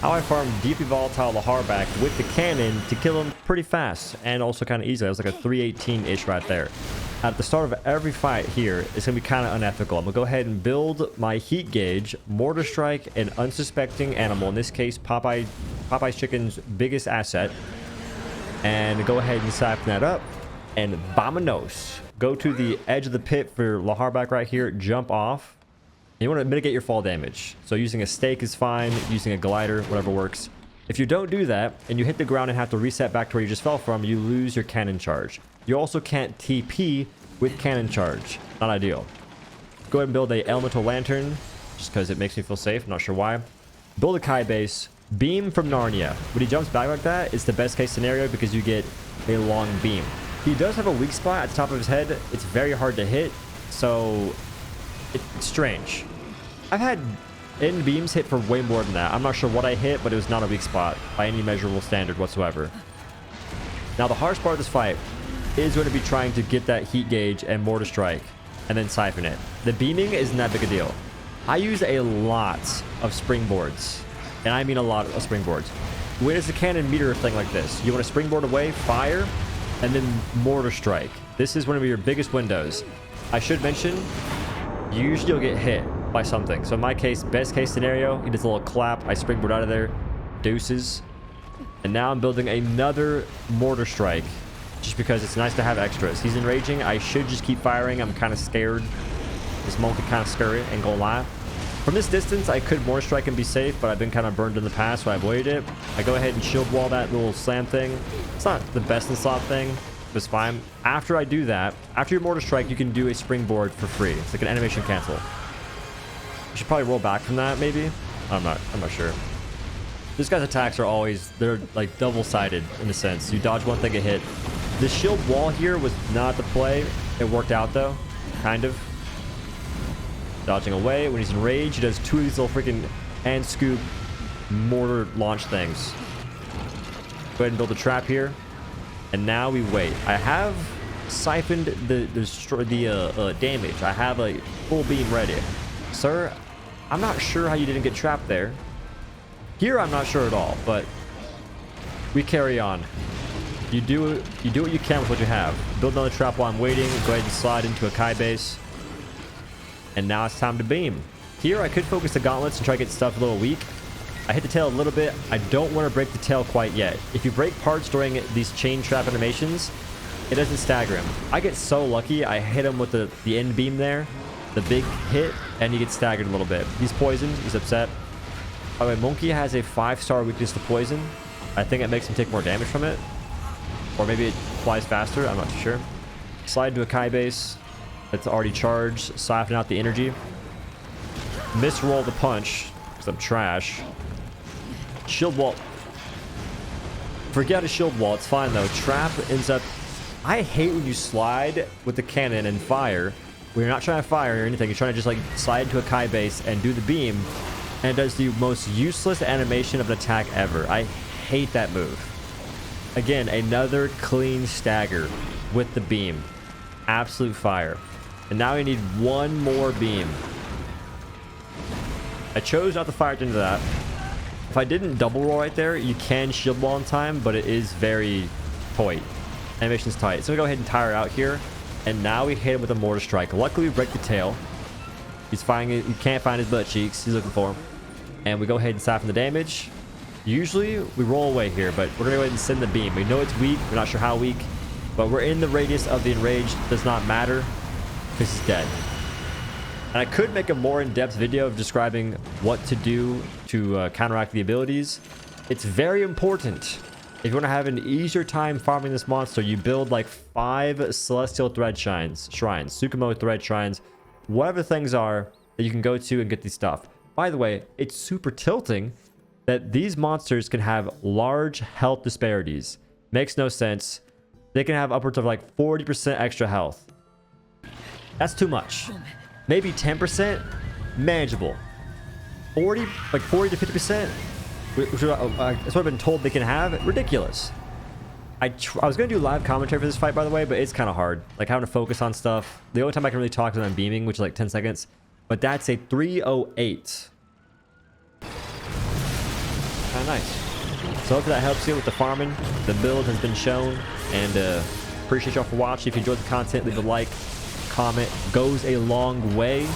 how I farmed deeply volatile Laharback with the cannon to kill him pretty fast and also kind of easily. It was like a 318-ish right there. At the start of every fight here, it's going to be kind of unethical. I'm going to go ahead and build my heat gauge, mortar strike, an unsuspecting animal, in this case Popeye's chicken's biggest asset, and go ahead and siphon that up, and vamonos. Go to the edge of the pit for Laharback right here, jump off. You want to mitigate your fall damage. So using a stake is fine, using a glider, whatever works. If you don't do that, and you hit the ground and have to reset back to where you just fell from, you lose your cannon charge. You also can't TP with cannon charge. Not ideal. Go ahead and build a elemental lantern, just because it makes me feel safe. I'm not sure why. Build a Kai base. Beam from Narnia. When he jumps back like that, it's the best case scenario because you get a long beam. He does have a weak spot at the top of his head. It's very hard to hit, so it's strange. I've had end beams hit for way more than that. I'm not sure what I hit, but it was not a weak spot by any measurable standard whatsoever. Now, the hardest part of this fight is going to be trying to get that heat gauge and mortar strike and then siphon it. The beaming isn't that big a deal. I use a lot of springboards, and I mean a lot of springboards. When it's a cannon meter thing like this, you want to springboard away, fire, and then mortar strike. This is one of your biggest windows. I should mention, usually you'll get hit by something. So in my case, best case scenario, he does a little clap, I springboard out of there, deuces. And now I'm building another mortar strike, just because it's nice to have extras. He's enraging, I should just keep firing. I'm kind of scared. This monkey kind of scary, ain't gonna lie. From this distance, I could mortar strike and be safe, but I've been kind of burned in the past, so I avoided it. I go ahead and shield wall that little slam thing. It's not the best in slot thing, but it's fine. After I do that, after your mortar strike, you can do a springboard for free. It's like an animation cancel. You should probably roll back from that, maybe. I'm not sure. This guy's attacks are always, they're like double-sided in a sense. You dodge one thing, get hit. The shield wall here was not the play. It worked out though, kind of. Dodging away. When he's enraged, he does two of these little freaking hand scoop mortar launch things. Go ahead and build a trap here. And now we wait. I have siphoned the damage. I have a full beam ready. Sir, I'm not sure how you didn't get trapped there. Here, I'm not sure at all, but we carry on. You do what you can with what you have. Build another trap while I'm waiting. Go ahead and slide into a Kai base. And now it's time to beam. Here, I could focus the gauntlets and try to get stuff a little weak. I hit the tail a little bit. I don't want to break the tail quite yet. If you break parts during these chain trap animations, it doesn't stagger him. I get so lucky. I hit him with the end beam there, the big hit, and he gets staggered a little bit. He's poisoned. He's upset. By the way, Monkey has a 5-star weakness to poison. I think it makes him take more damage from it. Or maybe it flies faster. I'm not too sure. Slide into a Kai base. It's already charged. Siphon out the energy. Misroll the punch because I'm trash. Shield wall. Forget a shield wall. It's fine though. Trap ends up. I hate when you slide with the cannon and fire. When you're not trying to fire or anything, you're trying to just like slide into a Kai base and do the beam, and it does the most useless animation of an attack ever. I hate that move. Again, another clean stagger with the beam. Absolute fire. And now we need one more beam. I chose not to fire into that. If I didn't double roll right there, you can shield wall in time, but it is very tight. Animation's tight. So we go ahead and tire out here. And now we hit him with a mortar strike. Luckily, we break the tail. He's finding it. He can't find his butt cheeks. He's looking for him. And we go ahead and siphon the damage. Usually, we roll away here, but we're going to go ahead and send the beam. We know it's weak. We're not sure how weak. But we're in the radius of the enraged. Does not matter because he's dead. And I could make a more in-depth video of describing what to do to counteract the abilities. It's very important. If you want to have an easier time farming this monster, you build like 5 celestial thread shrines, Tsukumo thread shrines, whatever things are that you can go to and get these stuff. By the way, it's super tilting that these monsters can have large health disparities. Makes no sense. They can have upwards of like 40% extra health. That's too much. Maybe 10%, manageable. 40 to 50%, which that's what I've been told they can have. Ridiculous. I was going to do live commentary for this fight, by the way, but it's kind of hard. Like having to focus on stuff. The only time I can really talk is when I'm beaming, which is like 10 seconds. But that's a 308. Kind of nice. So hopefully that helps you with the farming. The build has been shown, and appreciate y'all for watching. If you enjoyed the content, leave a like, comment. Goes a long way.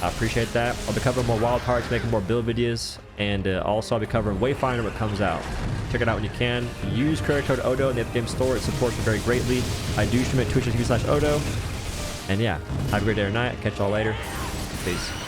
I appreciate that. I'll be covering more wild hearts, making more build videos, and also I'll be covering Wayfinder when it comes out. Check it out when you can. Use credit code OhDough in the Epic Games Store. It supports me very greatly. I do stream at twitch.tv/OhDough. And yeah, have a great day or night. Catch y'all later. Peace.